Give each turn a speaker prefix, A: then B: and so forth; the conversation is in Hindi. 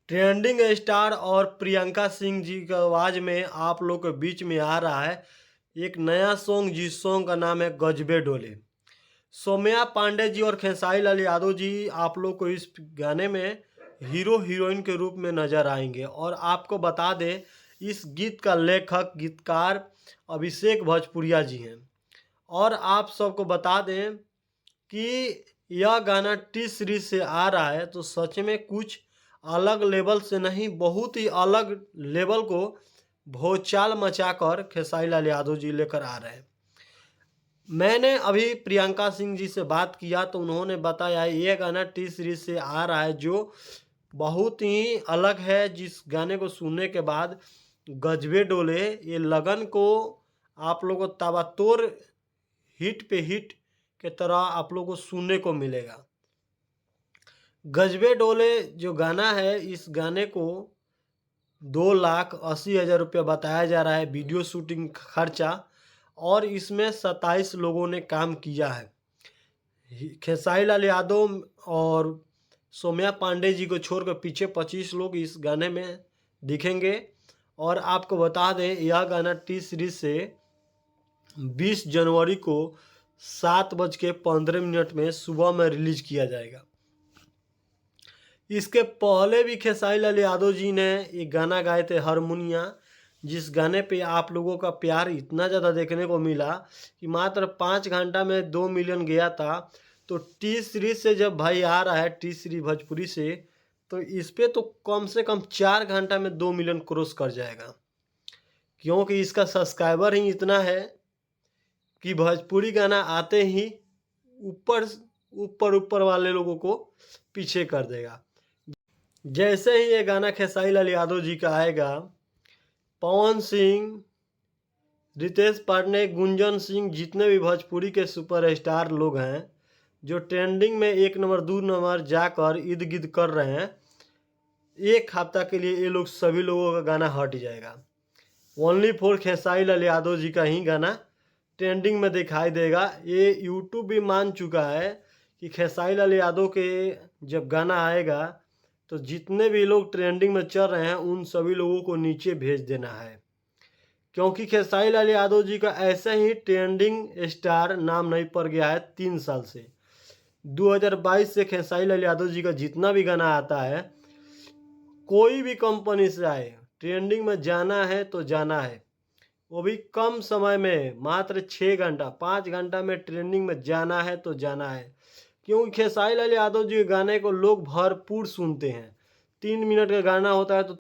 A: ट्रेंडिंग स्टार और प्रियंका सिंह जी की आवाज़ में आप लोग के बीच में आ रहा है एक नया सॉन्ग, जिस सॉन्ग का नाम है गजबे डोले। सौम्या पांडे जी और खेसारी लाल यादव जी आप लोग को इस गाने में हीरो हीरोइन के रूप में नजर आएंगे। और आपको बता दें, इस गीत का लेखक गीतकार अभिषेक भोजपुरिया जी हैं। और आप सबको बता दें कि यह गाना टी सीरीज से आ रहा है, तो सच में कुछ अलग लेवल से नहीं, बहुत ही अलग लेवल को भूचाल मचाकर खेसारी लाल यादव जी लेकर आ रहे हैं। मैंने अभी प्रियंका सिंह जी से बात किया तो उन्होंने बताया ये गाना टी सीरीज से आ रहा है, जो बहुत ही अलग है। जिस गाने को सुनने के बाद गजबे डोले, ये लगन को आप लोगों को ताबड़तोड़ हिट पे हिट के तरह आप लोगों को सुनने को मिलेगा। गजबे डोले जो गाना है, इस गाने को 2,80,000 रुपया बताया जा रहा है वीडियो शूटिंग खर्चा। और इसमें 27 लोगों ने काम किया है। खेसारी लाल यादव और सौम्या पांडे जी को छोड़कर पीछे 25 लोग इस गाने में दिखेंगे। और आपको बता दें, यह गाना टी सीरीज से 20 जनवरी को 7:15 में सुबह में रिलीज किया जाएगा। इसके पहले भी खेसारी लाल यादव जी ने एक गाना गाए थे हारमोनिया, जिस गाने पे आप लोगों का प्यार इतना ज़्यादा देखने को मिला कि मात्र 5 घंटा में 2 मिलियन गया था। तो टी सीरीज से जब भाई आ रहा है, टी सीरीज भोजपुरी से, तो इस पे तो कम से कम 4 घंटा में 2 मिलियन क्रॉस कर जाएगा, क्योंकि इसका सब्सक्राइबर ही इतना है कि भोजपुरी गाना आते ही ऊपर ऊपर ऊपर वाले लोगों को पीछे कर देगा। जैसे ही ये गाना खेसारी लाल यादव जी का आएगा, पवन सिंह, रितेश पांडे, गुंजन सिंह, जितने भी भोजपुरी के सुपरस्टार लोग हैं जो ट्रेंडिंग में 1 नंबर 2 नंबर जाकर इर्द गिर्द कर रहे हैं, एक हफ्ता के लिए ये लोग सभी लोगों का गाना हट जाएगा। ओनली फॉर खेसारी लाल यादव जी का ही गाना ट्रेंडिंग में दिखाई देगा। ये यूट्यूब भी मान चुका है कि खेसारी लाल यादव के जब गाना आएगा तो जितने भी लोग ट्रेंडिंग में चल रहे हैं उन सभी लोगों को नीचे भेज देना है, क्योंकि खेसारी लाल यादव जी का ऐसे ही ट्रेंडिंग स्टार नाम नहीं पड़ गया है 3 साल से। 2022 से खेसारी लाल यादव जी का जितना भी गाना आता है, कोई भी कंपनी से आए, ट्रेंडिंग में जाना है तो जाना है, वो भी कम समय में, मात्र 6 घंटा 5 घंटा में ट्रेंडिंग में जाना है तो जाना है। क्योंकि खेसारी लाल यादव जी के गाने को लोग भरपूर सुनते हैं। 3 मिनट का गाना होता है तो